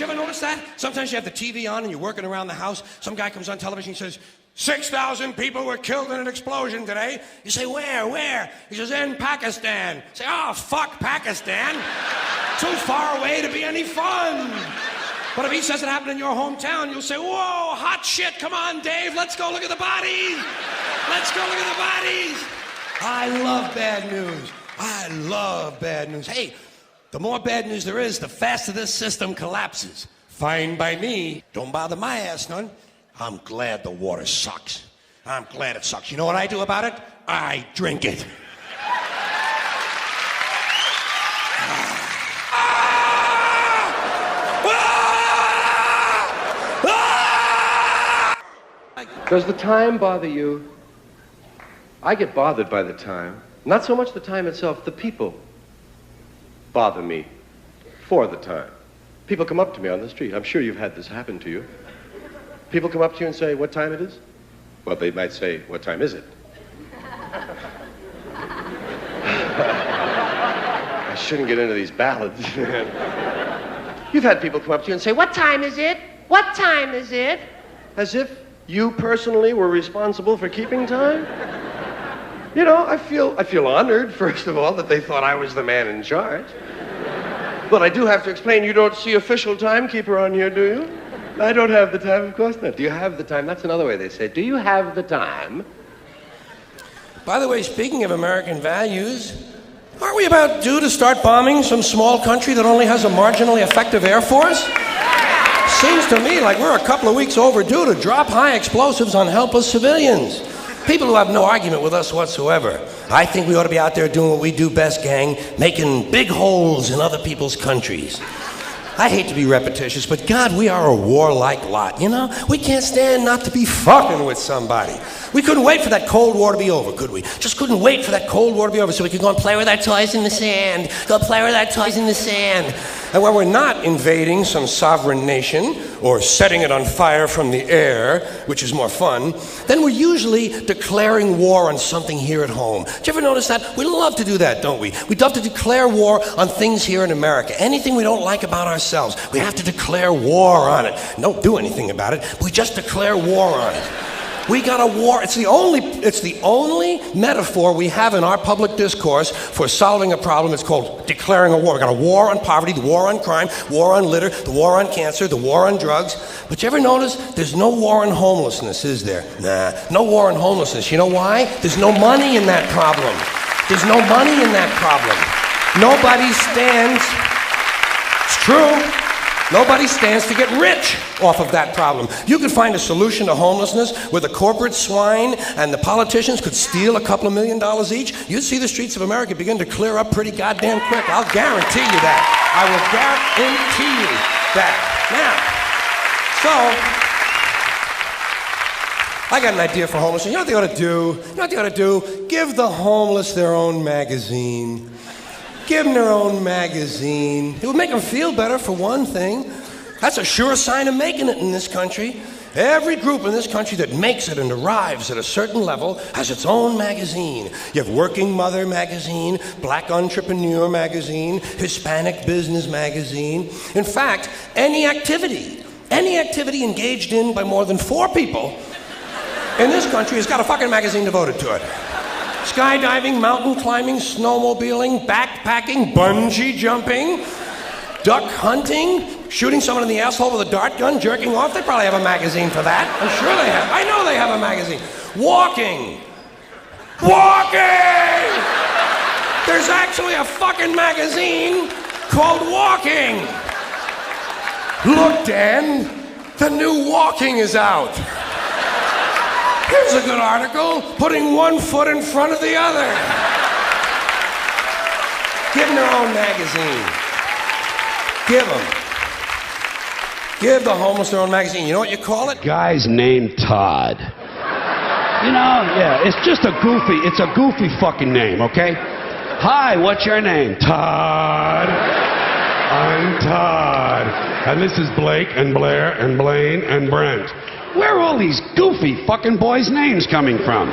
ever notice that? Sometimes you have the TV on and you're working around the house. Some guy comes on television and says, 6,000 people were killed in an explosion today. You say, where? He says, in Pakistan. You say, oh, fuck Pakistan. Too far away to be any fun. But if he says it happened in your hometown, you'll say, whoa, hot shit, come on, Dave, let's go look at the bodies. Let's go look at the bodies. I love bad news. I love bad news. Hey, the more bad news there is, the faster this system collapses. Fine by me. Don't bother my ass none. I'm glad the water sucks. I'm glad it sucks. You know what I do about it? I drink it. Does the time bother you? I get bothered by the time. Not so much the time itself, the people bother me for the time. People come up to me on the street. I'm sure you've had this happen to you. People come up to you and say, what time it is? Well, they might say, what time is it? I shouldn't get into these ballads. You've had people come up to you and say, what time is it? What time is it? As if you personally were responsible for keeping time? You know, I feel honored, first of all, that they thought I was the man in charge. But I do have to explain, you don't see official timekeeper on here, do you? I don't have the time, of course not. Do you have the time? That's another way they say it. Do you have the time? By the way, speaking of American values, aren't we about due to start bombing some small country that only has a marginally effective air force? Seems to me like we're a couple of weeks overdue to drop high explosives on helpless civilians. People who have no argument with us whatsoever. I think we ought to be out there doing what we do best, gang, making big holes in other people's countries. I hate to be repetitious, but God, we are a warlike lot, you know? We can't stand not to be fucking with somebody. We couldn't wait for that Cold War to be over, could we? Just couldn't wait for that Cold War to be over so we could go and play with our toys in the sand. Go play with our toys in the sand. And when we're not invading some sovereign nation or setting it on fire from the air, which is more fun, then we're usually declaring war on something here at home. Do you ever notice that? We love to do that, don't we? We love to declare war on things here in America. Anything we don't like about ourselves, we have to declare war on it. Don't do anything about it. We just declare war on it. We got a war. It's the only metaphor we have in our public discourse for solving a problem. It's called declaring a war. We got a war on poverty, the war on crime, war on litter, the war on cancer, the war on drugs. But you ever notice there's no war on homelessness, is there? Nah, no war on homelessness. You know why? There's no money in that problem. There's no money in that problem. Nobody stands. It's true. Nobody stands to get rich off of that problem. You could find a solution to homelessness where the corporate swine and the politicians could steal a couple of $1 million each. You'd see the streets of America begin to clear up pretty goddamn quick. I'll guarantee you that. I will guarantee you that. Now, so, I got an idea for homelessness. You know what they ought to do? You know what they ought to do? Give the homeless their own magazine. Give them their own magazine. It would make them feel better, for one thing. That's a sure sign of making it in this country. Every group in this country that makes it and arrives at a certain level has its own magazine. You have Working Mother magazine, Black Entrepreneur magazine, Hispanic Business magazine. In fact, any activity engaged in by more than 4 people in this country has got a fucking magazine devoted to it. Skydiving, mountain climbing, snowmobiling, backpacking, bungee jumping, duck hunting, shooting someone in the asshole with a dart gun, jerking off. They probably have a magazine for that. I'm sure they have. I know they have a magazine. Walking. There's actually a fucking magazine called Walking. Look, Dan, the new Walking is out. Here's a good article, putting one foot in front of the other. Give them their own magazine. Give them. Give the homeless their own magazine. You know what you call it? Guy's named Todd. You know, yeah, it's a goofy fucking name, okay? Hi, what's your name? Todd. I'm Todd. And this is Blake and Blair and Blaine and Brent. Where are all these goofy fucking boys' names coming from?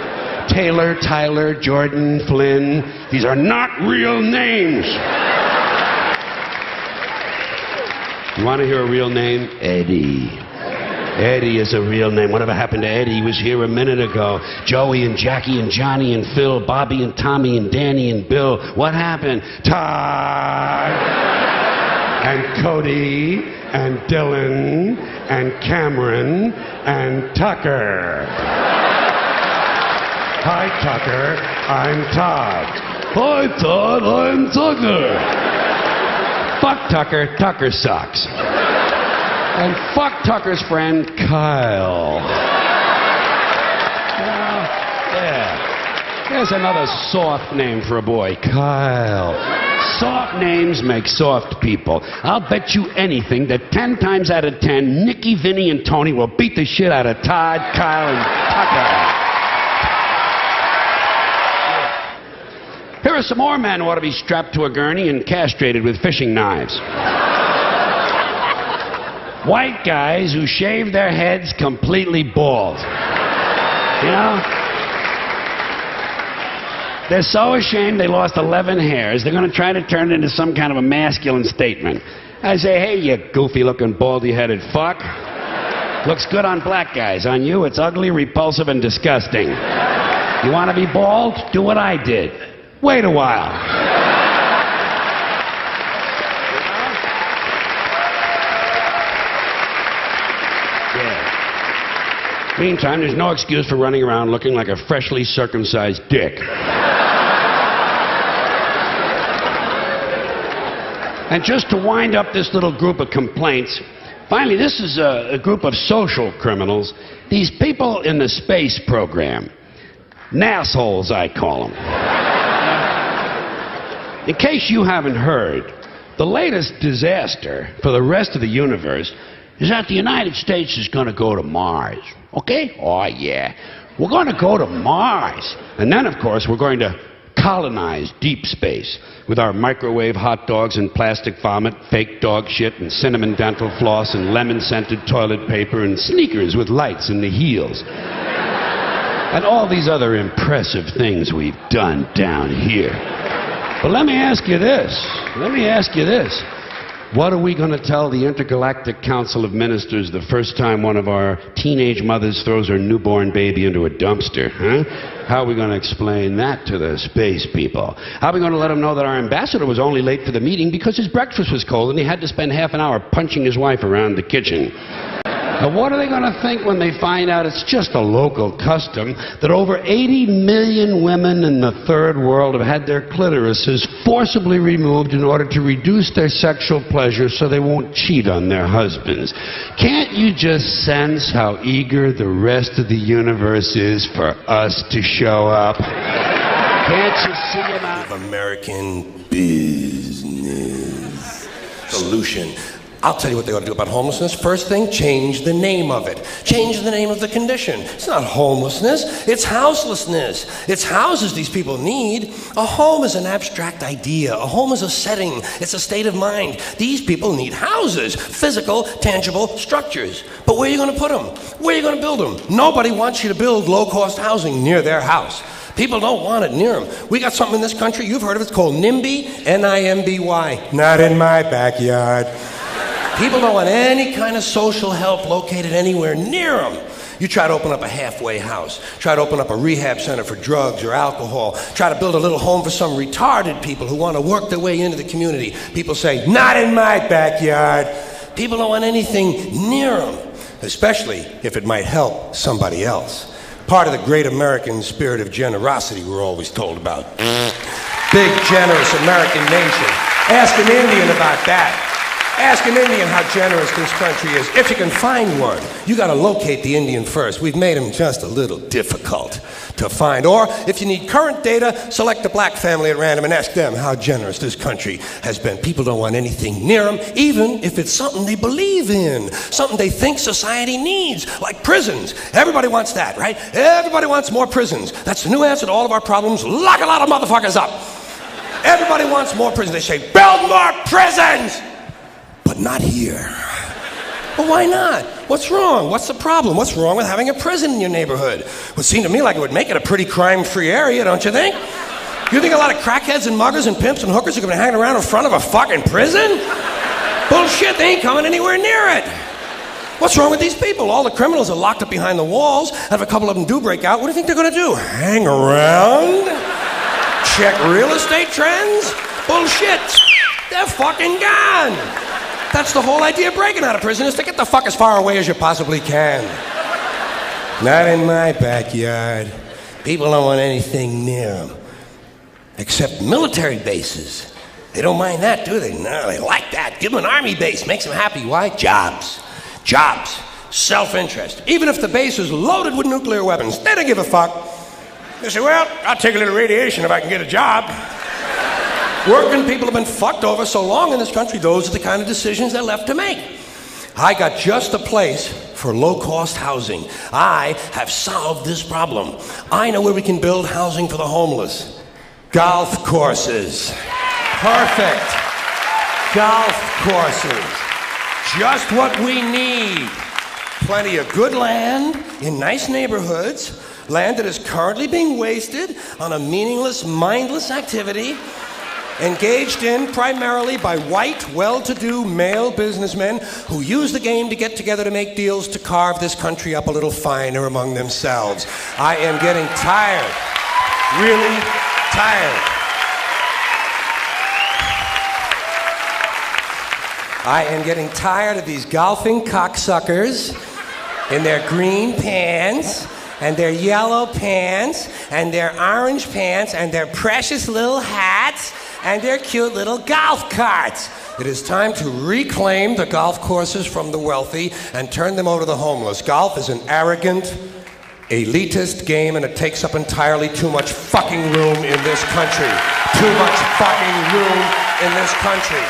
Taylor, Tyler, Jordan, Flynn. These are not real names. You want to hear a real name? Eddie. Eddie is a real name. Whatever happened to Eddie? He was here a minute ago. Joey and Jackie and Johnny and Phil, Bobby and Tommy and Danny and Bill. What happened? Todd and Cody and Dylan and Cameron and Tucker. Hi, Tucker. I'm Todd. Hi, Todd. I'm Tucker. Fuck Tucker. Tucker sucks. And fuck Tucker's friend, Kyle. Yeah. There's another soft name for a boy, Kyle. Soft names make soft people. I'll bet you anything that 10 times out of 10, Nicky, Vinny, and Tony will beat the shit out of Todd, Kyle, and Tucker. Here are some more men who ought to be strapped to a gurney and castrated with fishing knives. White guys who shave their heads completely bald. You know? They're so ashamed they lost 11 hairs, they're going to try to turn it into some kind of a masculine statement. I say, hey, you goofy-looking, baldy-headed fuck. Looks good on black guys. On you, it's ugly, repulsive, and disgusting. You want to be bald? Do what I did. Wait a while. Meantime, there's no excuse for running around looking like a freshly circumcised dick. And just to wind up this little group of complaints, finally, this is a group of social criminals. These people in the space program. Nassholes, I call them. In case you haven't heard, the latest disaster for the rest of the universe is that the United States is going to go to Mars. Okay? Oh, yeah. We're going to go to Mars. And then, of course, we're going to colonize deep space with our microwave hot dogs and plastic vomit, fake dog shit and cinnamon dental floss and lemon-scented toilet paper and sneakers with lights in the heels. And all these other impressive things we've done down here. But let me ask you this. What are we going to tell the Intergalactic Council of Ministers the first time one of our teenage mothers throws her newborn baby into a dumpster, huh? How are we going to explain that to the space people? How are we going to let them know that our ambassador was only late for the meeting because his breakfast was cold and he had to spend half an hour punching his wife around the kitchen? Now, what are they going to think when they find out it's just a local custom that over 80 million women in the third world have had their clitorises forcibly removed in order to reduce their sexual pleasure so they won't cheat on their husbands? Can't you just sense how eager the rest of the universe is for us to show up? Can't you see about American business solution? I'll tell you what they ought to do about homelessness. First thing, change the name of it. Change the name of the condition. It's not homelessness, it's houselessness. It's houses these people need. A home is an abstract idea. A home is a setting. It's a state of mind. These people need houses, physical, tangible structures. But where are you going to put them? Where are you going to build them? Nobody wants you to build low-cost housing near their house. People don't want it near them. We got something in this country, you've heard of it, it's called NIMBY, N-I-M-B-Y. Not in my backyard. People don't want any kind of social help located anywhere near them. You try to open up a halfway house, try to open up a rehab center for drugs or alcohol, try to build a little home for some retarded people who want to work their way into the community. People say, not in my backyard. People don't want anything near them, especially if it might help somebody else. Part of the great American spirit of generosity we're always told about. Big, generous American nation. Ask an Indian about that. Ask an Indian how generous this country is. If you can find one, you got to locate the Indian first. We've made him just a little difficult to find. Or if you need current data, select a black family at random and ask them how generous this country has been. People don't want anything near them, even if it's something they believe in, something they think society needs, like prisons. Everybody wants that, right? Everybody wants more prisons. That's the new answer to all of our problems. Lock a lot of motherfuckers up. Everybody wants more prisons. They say, build more prisons! But not here. Well, why not? What's wrong? What's the problem? What's wrong with having a prison in your neighborhood? It would seem to me like it would make it a pretty crime-free area, don't you think? You think a lot of crackheads and muggers and pimps and hookers are going to be hanging around in front of a fucking prison? Bullshit, they ain't coming anywhere near it. What's wrong with these people? All the criminals are locked up behind the walls, and if a couple of them do break out, what do you think they're going to do? Hang around? Check real estate trends? Bullshit. They're fucking gone. That's the whole idea of breaking out of prison, is to get the fuck as far away as you possibly can. Not in my backyard. People don't want anything near them. Except military bases. They don't mind that, do they? No, they like that. Give them an army base. Makes them happy. Why? Jobs. Jobs. Self-interest. Even if the base is loaded with nuclear weapons, they don't give a fuck. They say, well, I'll take a little radiation if I can get a job. Working people have been fucked over so long in this country, those are the kind of decisions they're left to make. I got just a place for low-cost housing. I have solved this problem. I know where we can build housing for the homeless. Golf courses. Perfect. Golf courses. Just what we need. Plenty of good land in nice neighborhoods. Land that is currently being wasted on a meaningless, mindless activity engaged in primarily by white, well-to-do male businessmen who use the game to get together to make deals to carve this country up a little finer among themselves. I am getting tired. Really tired. I am getting tired of these golfing cocksuckers in their green pants and their yellow pants and their orange pants and their precious little hats and their cute little golf carts. It is time to reclaim the golf courses from the wealthy and turn them over to the homeless. Golf is an arrogant, elitist game, and it takes up entirely too much fucking room in this country. Too much fucking room in this country.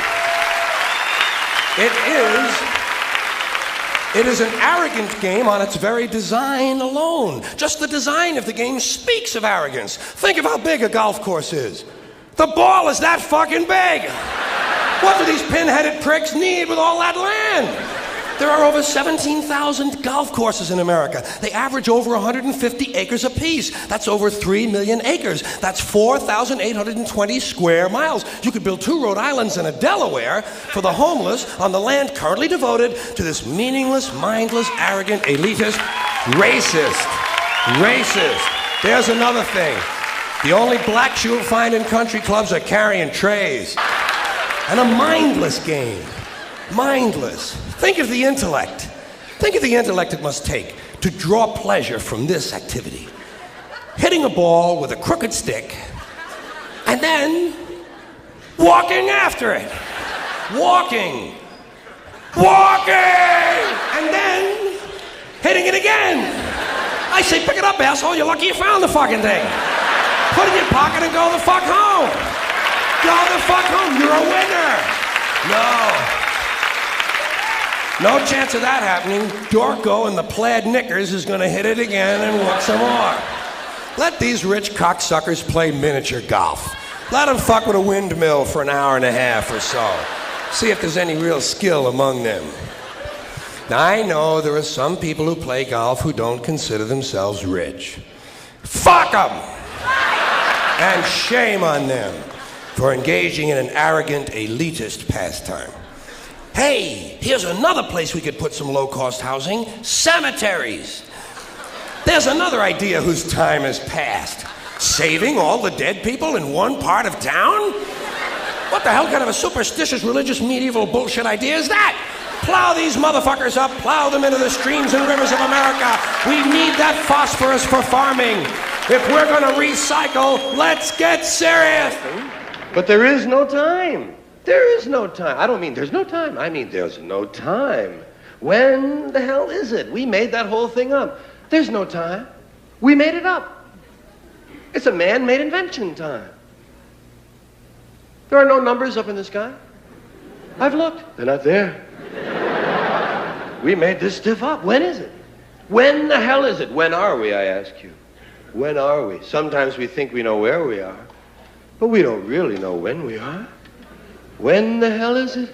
It is an arrogant game on its very design alone. Just the design of the game speaks of arrogance. Think of how big a golf course is. The ball is that fucking big. What do these pin-headed pricks need with all that land? There are over 17,000 golf courses in America. They average over 150 acres apiece. That's over 3 million acres. That's 4,820 square miles. You could build 2 Rhode Islands and a Delaware for the homeless on the land currently devoted to this meaningless, mindless, arrogant, elitist, racist. There's another thing. The only blacks you'll find in country clubs are carrying trays. And a mindless game. Mindless. Think of the intellect. Think of the intellect it must take to draw pleasure from this activity. Hitting a ball with a crooked stick and then walking after it. Walking. And then hitting it again. I say, pick it up, asshole. You're lucky you found the fucking thing. Put it in your pocket and go the fuck home. Go the fuck home. You're a winner. No chance of that happening. Dorco in the plaid knickers is going to hit it again and want some more. Let these rich cocksuckers play miniature golf. Let them fuck with a windmill for an hour and a half or so. See if there's any real skill among them. Now, I know there are some people who play golf who don't consider themselves rich. Fuck them! And shame on them for engaging in an arrogant, elitist pastime. Hey, here's another place we could put some low-cost housing. Cemeteries. There's another idea whose time has passed. Saving all the dead people in one part of town? What the hell kind of a superstitious, religious, medieval bullshit idea is that? Plow these motherfuckers up, plow them into the streams and rivers of America. We need that phosphorus for farming. If we're gonna recycle, let's get serious. But there is no time. There is no time. I don't mean there's no time. I mean there's no time. When the hell is it? We made that whole thing up. There's no time. We made it up. It's a man-made invention time. There are no numbers up in the sky. I've looked. They're not there. We made this stuff up. When is it? When the hell is it? When are we, I ask you? When are we? Sometimes we think we know where we are, but we don't really know when we are. When the hell is it?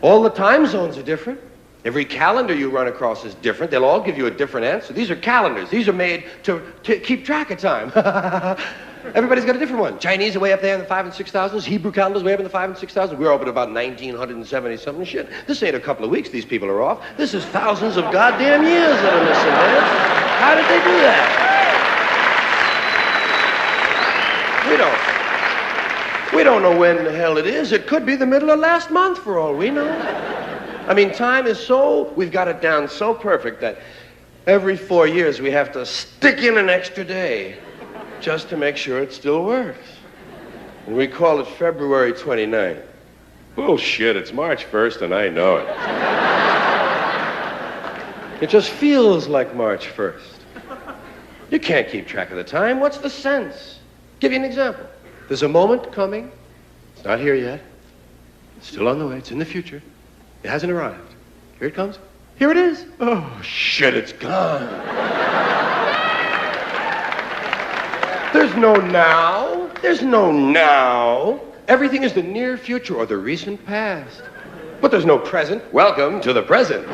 All the time zones are different. Every calendar you run across is different. They'll all give you a different answer. These are calendars. These are made to keep track of time. Everybody's got a different one. Chinese are way up there in the 5 and 6,000s. Hebrew calendars way up in the 5 and 6,000s. We're up at about 1970 something shit. This ain't a couple of weeks these people are off. This is thousands of goddamn years that are missing, man. How did they do that? We don't know when the hell it is. It could be the middle of last month for all we know. I mean, time is we've got it down so perfect that every 4 years we have to stick in an extra day just to make sure it still works. And we call it February 29th. Bullshit, it's March 1st and I know it. It just feels like March 1st. You can't keep track of the time. What's the sense? Give you an example. There's a moment coming. It's not here yet. It's still on the way. It's in the future. It hasn't arrived. Here it comes. Here it is. Oh, shit, it's gone. There's no now. There's no now. Everything is the near future or the recent past. But there's no present. Welcome to the present.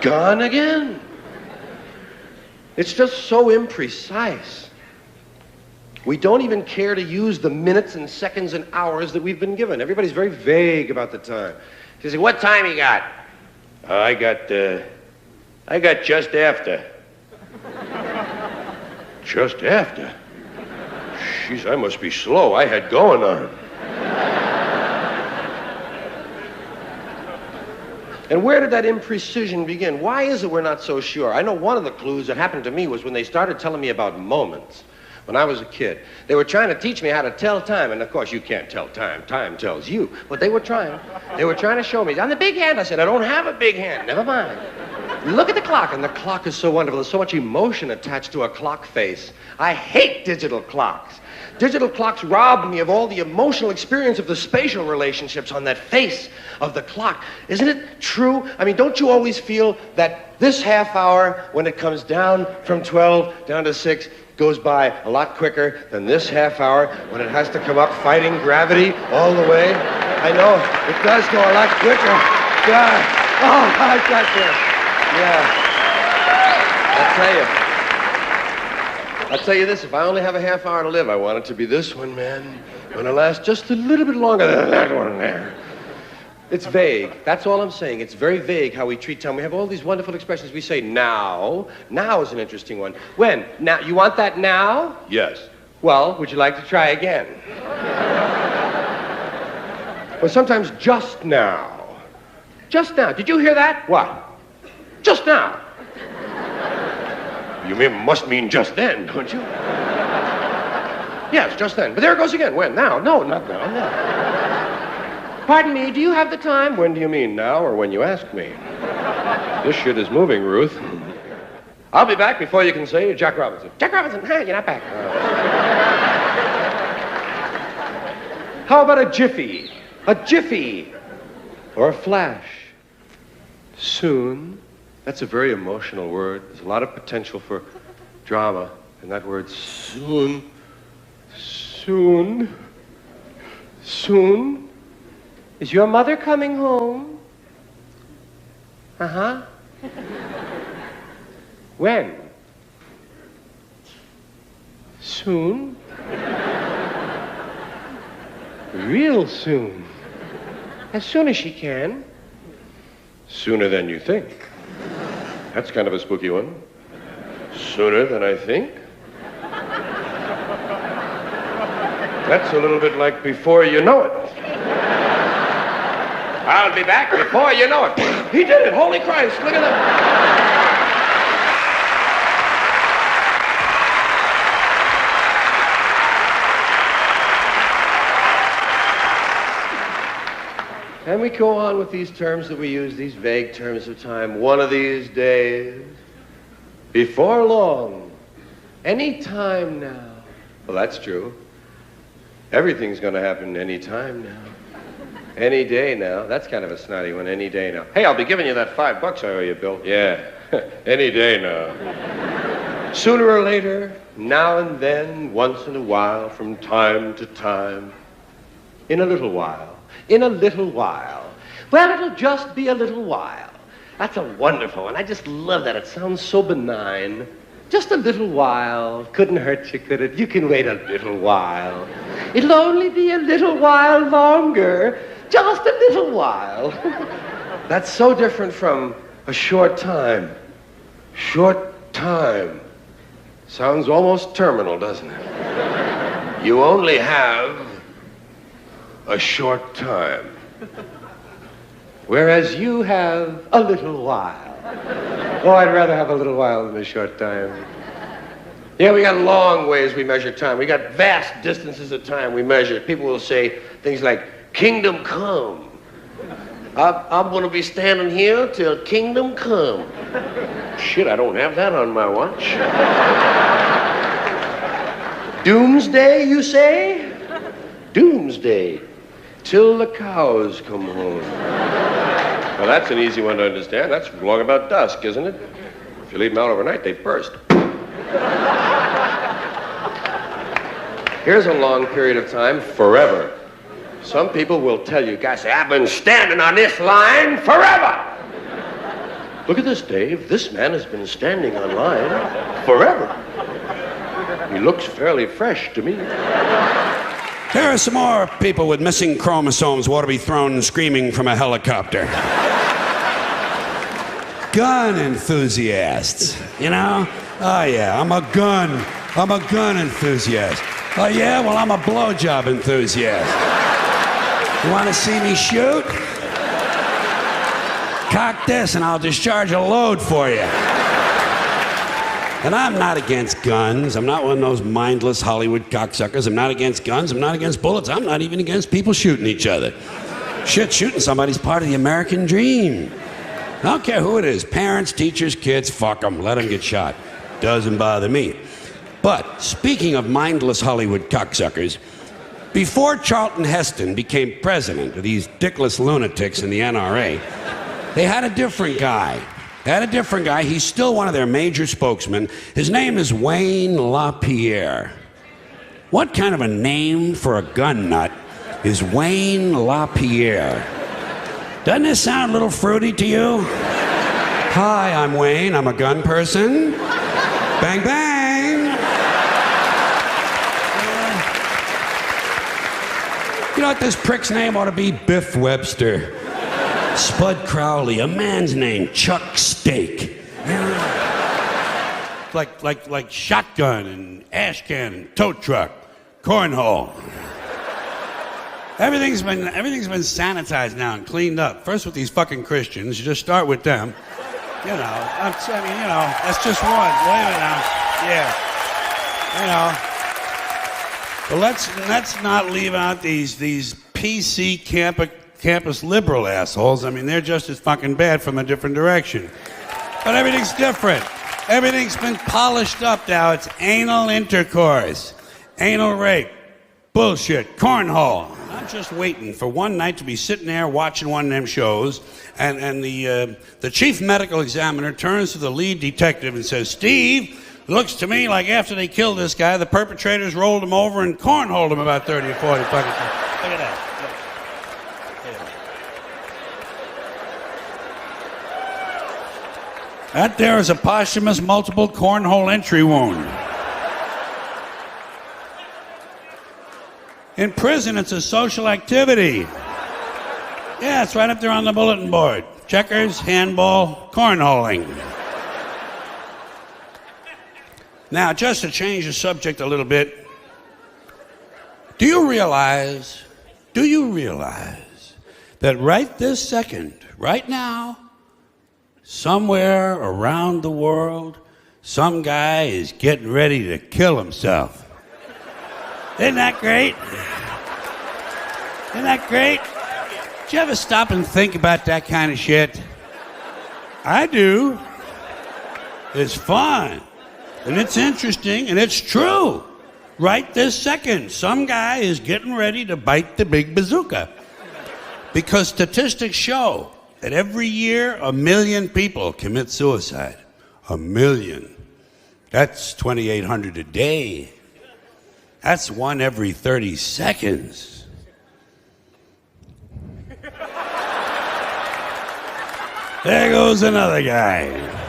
Gone again. It's just so imprecise. We don't even care to use the minutes and seconds and hours that we've been given. Everybody's very vague about the time. You say, what time you got? I got just after. Just after? Jeez, I must be slow. I had going on. And where did that imprecision begin? Why is it we're not so sure? I know one of the clues that happened to me was when they started telling me about moments. When I was a kid, they were trying to teach me how to tell time, and of course you can't tell time. Time tells you. But they were trying. They were trying to show me. On the big hand, I said, I don't have a big hand. Never mind. Look at the clock, and the clock is so wonderful. There's so much emotion attached to a clock face. I hate digital clocks. Digital clocks rob me of all the emotional experience of the spatial relationships on that face of the clock. Isn't it true? I mean, don't you always feel that this half hour, when it comes down from 12 down to 6, goes by a lot quicker than this half hour when it has to come up fighting gravity all the way? I know, it does go a lot quicker. God. Oh, I got this. Yeah. I'll tell you this, if I only have a half hour to live, I want it to be this one, man. I want to last just a little bit longer than that one there. It's vague. That's all I'm saying. It's very vague how we treat time. We have all these wonderful expressions. We say now. Now is an interesting one. When? Now. You want that now? Yes. Well, would you like to try again? Or sometimes just now. Just now. Did you hear that? What? Just now. You must mean just then, don't you? Yes, just then. But there it goes again. When? Now. No, not now. No. Pardon me, do you have the time? When do you mean, now or when you ask me? This shit is moving, Ruth. I'll be back before you can say Jack Robinson. Jack Robinson, you're not back. How about a jiffy? A jiffy. Or a flash. Soon. That's a very emotional word. There's a lot of potential for drama in that word, soon. Soon. Soon. Is your mother coming home? Uh-huh. When? Soon. Real soon. As soon as she can. Sooner than you think. That's kind of a spooky one. Sooner than I think. That's a little bit like before you know it. I'll be back before you know it. He did it. Holy Christ. Look at that. And we go on with these terms that we use, these vague terms of time. One of these days, before long, any time now. Well, that's true. Everything's going to happen any time now. Any day now. That's kind of a snotty one, any day now. Hey, I'll be giving you that $5 I owe you, Bill. Yeah, any day now. Sooner or later, now and then, once in a while, from time to time, in a little while. In a little while. Well, it'll just be a little while. That's a wonderful one. I just love that. It sounds so benign. Just a little while. Couldn't hurt you, could it? You can wait a little while. It'll only be a little while longer. Just a little while. That's so different from a short time. Short time. Sounds almost terminal, doesn't it? You only have a short time. Whereas you have a little while. Oh, I'd rather have a little while than a short time. Yeah, we got long ways we measure time. We got vast distances of time we measure. People will say things like, kingdom come. I'm going to be standing here till kingdom come. Shit, I don't have that on my watch. Doomsday, you say? Doomsday. Till the cows come home. Well, that's an easy one to understand. That's long about dusk, isn't it? If you leave them out overnight, they burst. Here's a long period of time, forever. Some people will tell you, guys, say, I've been standing on this line forever. Look at this, Dave. This man has been standing on line forever. He looks fairly fresh to me. There are some more people with missing chromosomes who ought to be thrown screaming from a helicopter. Gun enthusiasts, you know? Oh, yeah, I'm a gun enthusiast. Oh, yeah? Well, I'm a blowjob enthusiast. You want to see me shoot? Cock this and I'll discharge a load for you. And I'm not against guns. I'm not one of those mindless Hollywood cocksuckers. I'm not against guns. I'm not against bullets. I'm not even against people shooting each other. Shit, shooting somebody's part of the American dream. I don't care who it is. Parents, teachers, kids, fuck them. Let them get shot. Doesn't bother me. But speaking of mindless Hollywood cocksuckers, before Charlton Heston became president of these dickless lunatics in the NRA, they had a different guy. He's still one of their major spokesmen. His name is Wayne LaPierre. What kind of a name for a gun nut is Wayne LaPierre? Doesn't this sound a little fruity to you? Hi, I'm Wayne. I'm a gun person. Bang, bang. You know what this prick's name ought to be? Biff Webster. Spud Crowley, a man's name, Chuck Steak. Like shotgun and ash can and tow truck, cornhole. Everything's been sanitized now and cleaned up. First with these fucking Christians, you just start with them. You know, that's just one. Wait a minute now. Yeah. Well, let's not leave out these PC campus liberal assholes. I mean, they're just as fucking bad from a different direction. But everything's different. Everything's been polished up now. It's anal intercourse, anal rape, bullshit, cornhole. I'm just waiting for one night to be sitting there watching one of them shows, and the chief medical examiner turns to the lead detective and says, Steve, looks to me like after they killed this guy, the perpetrators rolled him over and cornholed him about 30 or 40 fucking times. Look at that. That there is a posthumous multiple cornhole entry wound. In prison, it's a social activity. Yeah, it's right up there on the bulletin board. Checkers, handball, cornholing. Now, just to change the subject a little bit, do you realize that right this second, right now, somewhere around the world, some guy is getting ready to kill himself? Isn't that great? Isn't that great? Did you ever stop and think about that kind of shit? I do. It's fun. And it's interesting, and it's true. Right this second, some guy is getting ready to bite the big bazooka. Because statistics show that every year, 1 million people commit suicide. 1 million. That's 2,800 a day. That's one every 30 seconds. There goes another guy.